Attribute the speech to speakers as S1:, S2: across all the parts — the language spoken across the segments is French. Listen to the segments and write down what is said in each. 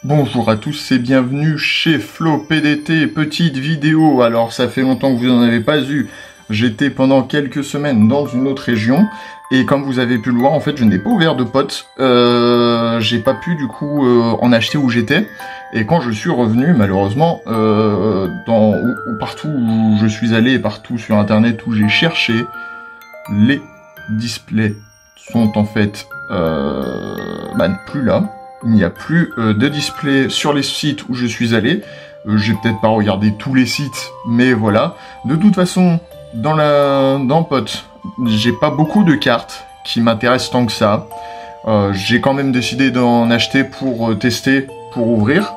S1: Bonjour à tous et bienvenue chez Flo PDT, petite vidéo. Alors ça fait longtemps que vous n'en avez pas eu. J'étais pendant quelques semaines dans une autre région et comme vous avez pu le voir, en fait je n'ai pas ouvert de potes. J'ai pas pu du coup en acheter où j'étais. Et quand je suis revenu, malheureusement, partout où je suis allé et partout sur internet où j'ai cherché, les displays sont en fait plus là. Il n'y a plus de display sur les sites où je suis allé. J'ai peut-être pas regardé tous les sites, mais voilà. De toute façon, dans Pot, j'ai pas beaucoup de cartes qui m'intéressent tant que ça. J'ai quand même décidé d'en acheter pour tester, pour ouvrir.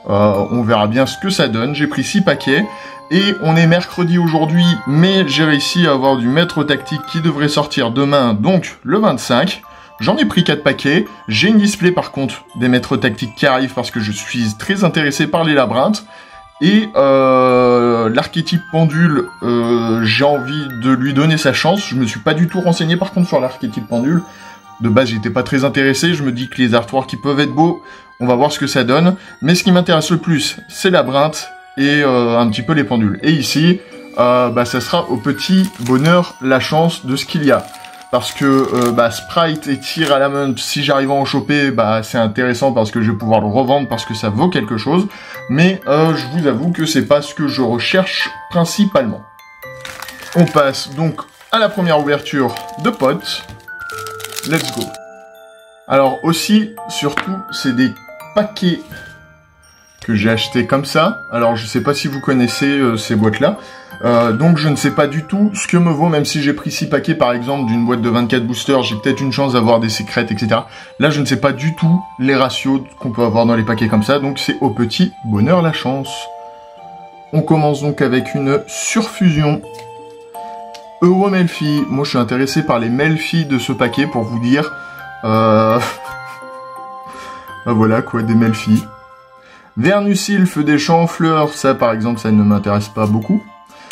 S1: On verra bien ce que ça donne. J'ai pris 6 paquets. Et on est mercredi aujourd'hui, mais j'ai réussi à avoir du maître tactique qui devrait sortir demain, donc le 25. J'en ai pris 4 paquets, j'ai une display par contre des maîtres tactiques qui arrivent parce que je suis très intéressé par les labyrinthes. Et l'archétype pendule, j'ai envie de lui donner sa chance. Je me suis pas du tout renseigné par contre sur l'archétype pendule. De base j'étais pas très intéressé, je me dis que les artworks qui peuvent être beaux, on va voir ce que ça donne. Mais ce qui m'intéresse le plus, c'est labyrinthe et un petit peu les pendules. Et ici, ça sera au petit bonheur la chance de ce qu'il y a. Parce que Sprite et tir à la main, si j'arrive à en choper, c'est intéressant parce que je vais pouvoir le revendre parce que ça vaut quelque chose. Mais je vous avoue que c'est pas ce que je recherche principalement. On passe donc à la première ouverture de Pot. Let's go. Alors aussi, surtout, c'est des paquets que j'ai achetés comme ça. Alors je sais pas si vous connaissez ces boîtes-là. Donc je ne sais pas du tout ce que me vaut, même si j'ai pris 6 paquets par exemple d'une boîte de 24 boosters, j'ai peut-être une chance d'avoir des secrets, etc. Là je ne sais pas du tout les ratios qu'on peut avoir dans les paquets comme ça, donc c'est au petit bonheur la chance. On commence donc avec une surfusion Euro-Melfi. Moi je suis intéressé par les Melfi de ce paquet pour vous dire. Voilà quoi, des Melfi. Vernusilphe des champs fleurs, ça par exemple ça ne m'intéresse pas beaucoup.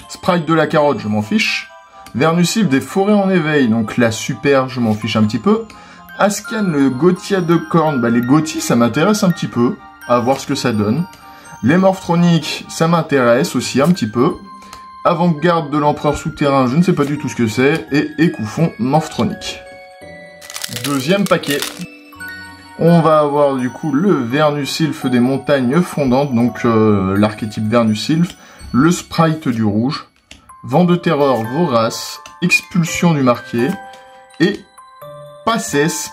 S1: Sprite de la carotte, je m'en fiche. Vernusilphe des forêts en éveil, donc la super, je m'en fiche un petit peu. Ascan, le Gothia de corne, les Gothis, ça m'intéresse un petit peu, à voir ce que ça donne. Les Morphroniques, ça m'intéresse aussi un petit peu. Avant-garde de l'empereur souterrain, je ne sais pas du tout ce que c'est. Et Écouffon Morphronique. Deuxième paquet. On va avoir du coup le Vernusilphe des montagnes fondantes, donc l'archétype Vernusilphe. Le Sprite du rouge, Vent de terreur vorace, Expulsion du marqué, et Passes,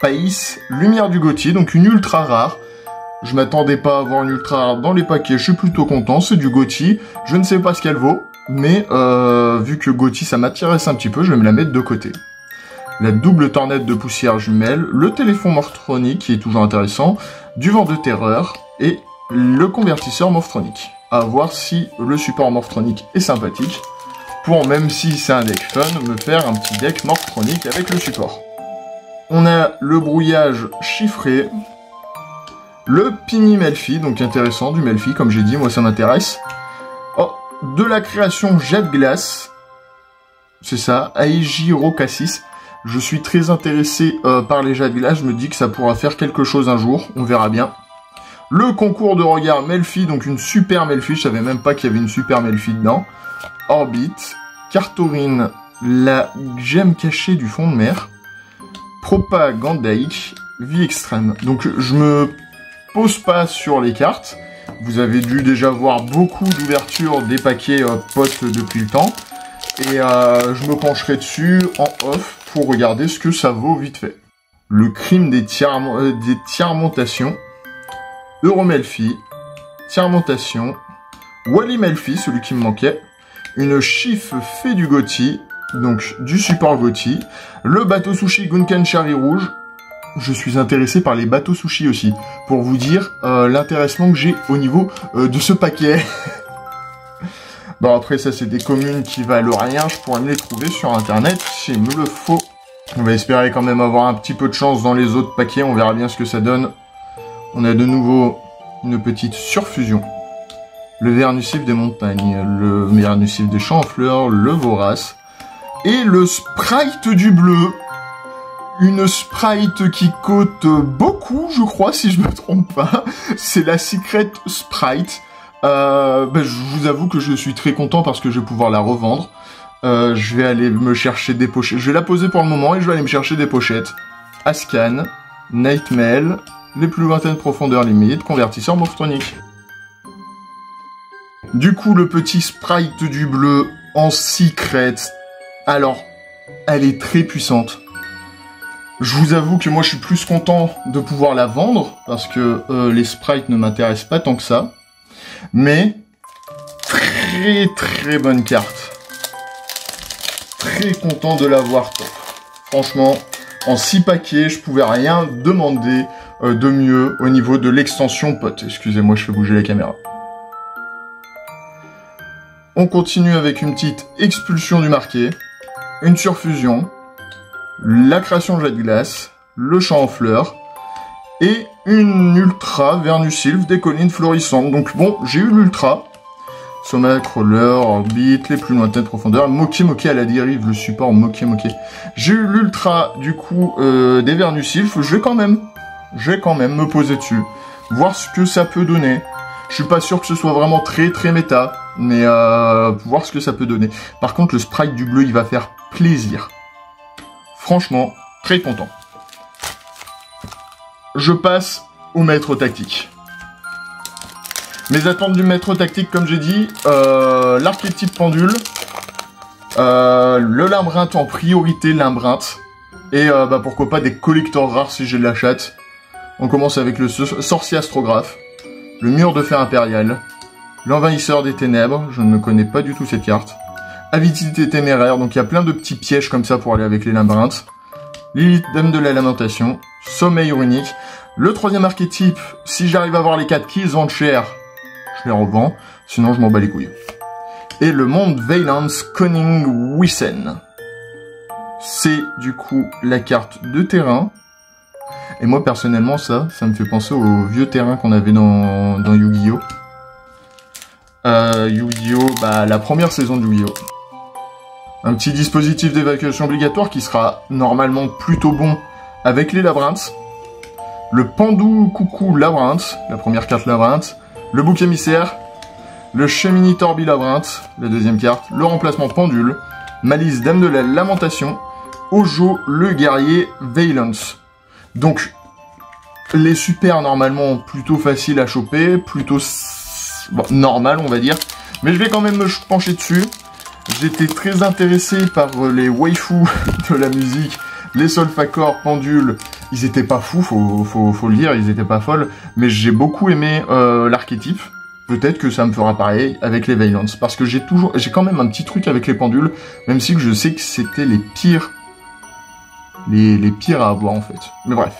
S1: Païs, Lumière du Gothi, donc une ultra rare. Je m'attendais pas à avoir une ultra rare dans les paquets, je suis plutôt content, c'est du Gothi, je ne sais pas ce qu'elle vaut, mais vu que Gothi ça m'intéresse un petit peu, je vais me la mettre de côté. La double tornade de poussière jumelle, le téléphone morphronique qui est toujours intéressant, du vent de terreur, et le convertisseur morphronique. À voir si le support morphronique est sympathique, pour même si c'est un deck fun, me faire un petit deck morphronique avec le support. On a le brouillage chiffré, le Pini Melfi, donc intéressant, du Melfi, comme j'ai dit, moi ça m'intéresse. Oh, de la création Jet Glace, c'est ça, Aegiro Cassis. Je suis très intéressé par les jets de glace, je me dis que ça pourra faire quelque chose un jour, on verra bien. Le concours de regard Melfi, donc une super Melfi, je savais même pas qu'il y avait une super Melfi dedans. Orbit, Cartorine, la gemme cachée du fond de mer, Propagandaïque, Vie extrême. Donc je me pose pas sur les cartes, vous avez dû déjà voir beaucoup d'ouvertures des paquets Pot depuis le temps, et je me pencherai dessus en off pour regarder ce que ça vaut vite fait. Le crime des tiers-montations, Euro-Melfi, Tiers-Montation, Wally Melfi, celui qui me manquait, une Chiff fait du Gothi, donc du support Gothi, le bateau sushi Gunkan Chari rouge. Je suis intéressé par les bateaux sushi aussi, pour vous dire l'intéressement que j'ai au niveau de ce paquet. Bon après ça c'est des communes qui valent rien, je pourrais me les trouver sur internet s'il me le faut. On va espérer quand même avoir un petit peu de chance dans les autres paquets, on verra bien ce que ça donne. On a de nouveau une petite surfusion. Le Vernusilphe des montagnes, le Vernusilphe des champs en fleurs, le Vorace. Et le Sprite du bleu. une sprite qui coûte beaucoup, je crois, si je me trompe pas. C'est la Secret Sprite. Je vous avoue que je suis très content parce que je vais pouvoir la revendre. Je vais aller me chercher des pochettes. Je vais la poser pour le moment et je vais aller me chercher des pochettes. Ascan, Nightmail, les plus lointaines profondeurs limites, convertisseur Moftronic. Du coup, le petit sprite du bleu en secret. Alors, elle est très puissante. Je vous avoue que moi, je suis plus content de pouvoir la vendre parce que les sprites ne m'intéressent pas tant que ça. Mais, très très bonne carte. Très content de l'avoir top. Franchement, en 6 paquets, je pouvais rien demander de mieux au niveau de l'extension pote. Excusez-moi, je fais bouger la caméra. On continue avec une petite expulsion du marqué, une surfusion, la création jet de glace, le champ en fleurs, et une ultra Vernusylph des collines florissantes. Donc bon, j'ai eu l'ultra. Sommet, crawler, orbite, les plus lointaines profondeurs, moqué à la dérive, le support moqué. J'ai eu l'ultra, du coup, des Vernusylph. Je vais quand même me poser dessus, voir ce que ça peut donner. Je suis pas sûr que ce soit vraiment très méta, mais voir ce que ça peut donner. Par contre, le sprite du bleu, il va faire plaisir. Franchement, très content. Je passe au maître tactique. Mes attentes du maître tactique, comme j'ai dit, l'archétype pendule, le labyrinthe en priorité, labyrinthe, et pourquoi pas des collecteurs rares si j'ai de la chatte. On commence avec le sorcier astrographe, le mur de fer impérial, l'envahisseur des ténèbres, je ne connais pas du tout cette carte, avidité téméraire, donc il y a plein de petits pièges comme ça pour aller avec les labyrinthes, Lilith, dame de la lamentation, sommeil runique, le troisième archétype, si j'arrive à avoir les 4 qui vendent cher, je les revends, sinon je m'en bats les couilles. Et le monde Valence Conning Wissen. C'est du coup la carte de terrain. Et moi personnellement ça me fait penser au vieux terrain qu'on avait dans Yu-Gi-Oh! Yu-Gi-Oh! La première saison de Yu-Gi-Oh! Un petit dispositif d'évacuation obligatoire qui sera normalement plutôt bon avec les labyrinthes. Le Pandou Coucou Labyrinthe, la première carte labyrinthe. Le bouc émissaire, le Chemini Torbi Labyrinthe, la deuxième carte, le remplacement pendule, Malice Dame de la Lamentation, Ojo le guerrier Valence. Donc, les super normalement plutôt faciles à choper, plutôt normal on va dire, mais je vais quand même me pencher dessus. J'étais très intéressé par les waifus de la musique, les solfacors, pendules. Ils étaient pas fous, faut le dire, ils étaient pas folles, mais j'ai beaucoup aimé l'archétype. Peut-être que ça me fera pareil avec les Valence, parce que j'ai quand même un petit truc avec les pendules, même si que je sais que c'était les pires à avoir en fait. Mais bref.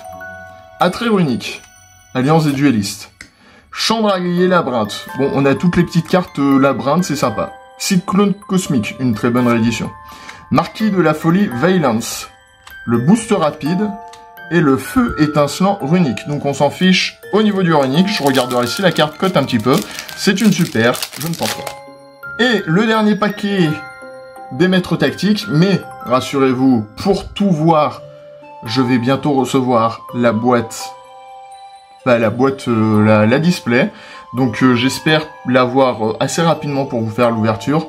S1: Attrait runique, alliance des duellistes, Chandralier labyrinthe. Bon, on a toutes les petites cartes labyrinthe, c'est sympa. Cyclone cosmique, une très bonne réédition. Marquis de la folie Valence, le boost rapide, et le feu étincelant runique. Donc on s'en fiche au niveau du runique. Je regarderai si la carte cote un petit peu. C'est une super, je ne pense pas. Et le dernier paquet des maîtres tactiques. Mais rassurez-vous, pour tout voir, je vais bientôt recevoir la boîte. La display. Donc j'espère l'avoir assez rapidement pour vous faire l'ouverture.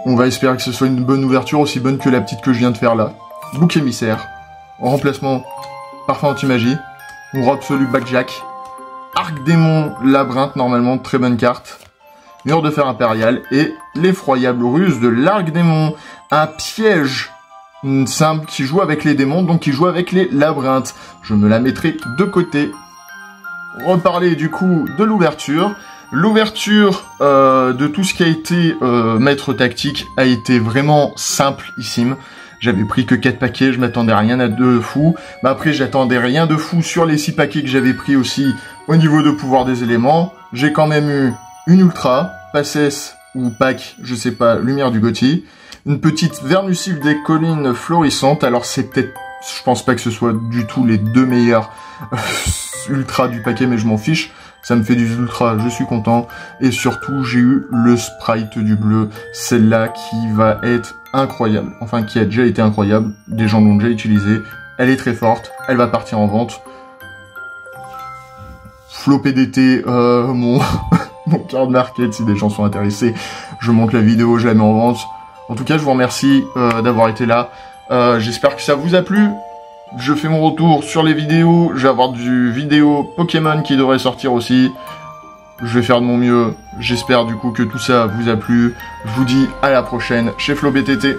S1: On va espérer que ce soit une bonne ouverture, aussi bonne que la petite que je viens de faire là. Bouc émissaire. En remplacement, parfum anti-magie, ou absolu Backjack, Arc démon labyrinthe, normalement très bonne carte, mur de fer impérial, et l'effroyable ruse de l'Arc démon, un piège simple qui joue avec les démons, donc qui joue avec les labyrinthes. Je me la mettrai de côté. Reparler du coup de l'ouverture. L'ouverture de tout ce qui a été maître tactique a été vraiment simplissime. J'avais pris que 4 paquets, je m'attendais à rien de fou. Mais après, j'attendais rien de fou sur les 6 paquets que j'avais pris aussi au niveau de pouvoir des éléments. J'ai quand même eu une ultra, passes ou pack, je sais pas, lumière du Gothi. Une petite Vernusylph des collines florissantes. Alors c'est peut-être, je pense pas que ce soit du tout les 2 meilleurs ultra du paquet, mais je m'en fiche. ça me fait du ultra, je suis content. Et surtout, j'ai eu le sprite du bleu, celle-là qui va être incroyable. Enfin, qui a déjà été incroyable, des gens l'ont déjà utilisé. Elle est très forte, elle va partir en vente. Flow PDT, mon card market, si des gens sont intéressés, je monte la vidéo, je la mets en vente. En tout cas, je vous remercie d'avoir été là. J'espère que ça vous a plu. Je fais mon retour sur les vidéos. Je vais avoir du vidéo Pokémon qui devrait sortir aussi. Je vais faire de mon mieux. J'espère du coup que tout ça vous a plu. Je vous dis à la prochaine chez Flow BTT.